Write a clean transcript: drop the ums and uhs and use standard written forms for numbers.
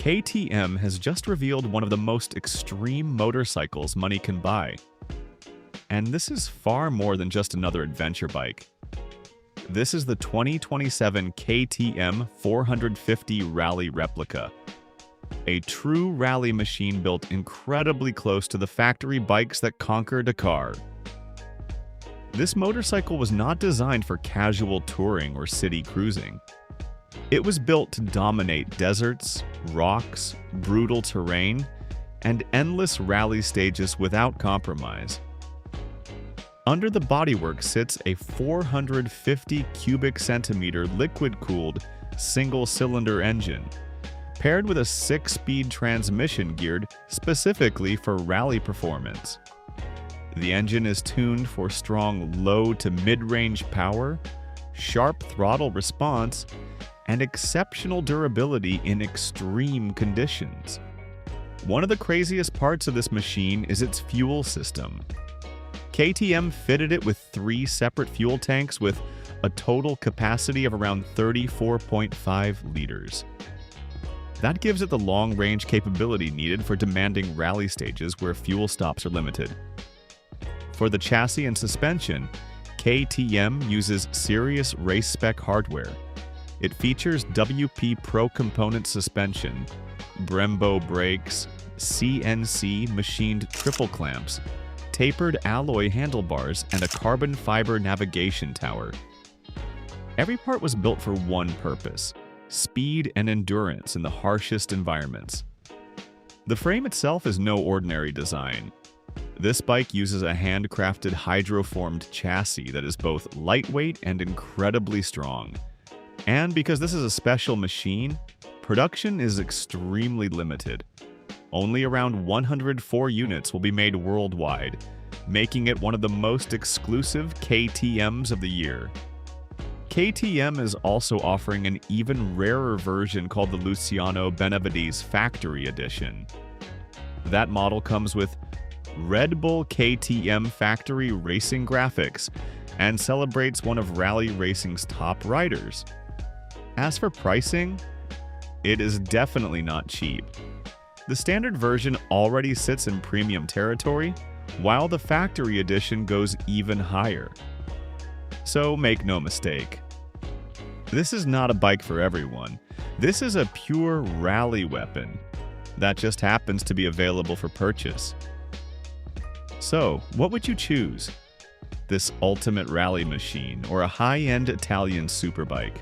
KTM has just revealed one of the most extreme motorcycles money can buy. And this is far more than just another adventure bike. This is the 2027 KTM 450 Rally Replica, a true rally machine built incredibly close to the factory bikes that conquer Dakar. This motorcycle was not designed for casual touring or city cruising. It was built to dominate deserts, rocks, brutal terrain, and endless rally stages without compromise. Under the bodywork sits a 450 cubic centimeter liquid-cooled single-cylinder engine, paired with a 6-speed transmission geared specifically for rally performance. The engine is tuned for strong low-to-mid-range power, sharp throttle response, and exceptional durability in extreme conditions. One of the craziest parts of this machine is its fuel system. KTM fitted it with 3 separate fuel tanks with a total capacity of around 34.5 liters. That gives it the long-range capability needed for demanding rally stages where fuel stops are limited. For the chassis and suspension, KTM uses serious race-spec hardware. It features WP Pro component suspension, Brembo brakes, CNC machined triple clamps, tapered alloy handlebars, and a carbon fiber navigation tower. Every part was built for one purpose: speed and endurance in the harshest environments. The frame itself is no ordinary design. This bike uses a handcrafted hydroformed chassis that is both lightweight and incredibly strong. And because this is a special machine, production is extremely limited. Only around 104 units will be made worldwide, making it one of the most exclusive KTMs of the year. KTM is also offering an even rarer version called the Luciano Benavides Factory Edition. That model comes with Red Bull KTM factory racing graphics and celebrates one of rally racing's top riders. As for pricing, it is definitely not cheap. The standard version already sits in premium territory, while the factory edition goes even higher. So make no mistake, this is not a bike for everyone. This is a pure rally weapon that just happens to be available for purchase. So, what would you choose? This ultimate rally machine or a high-end Italian superbike?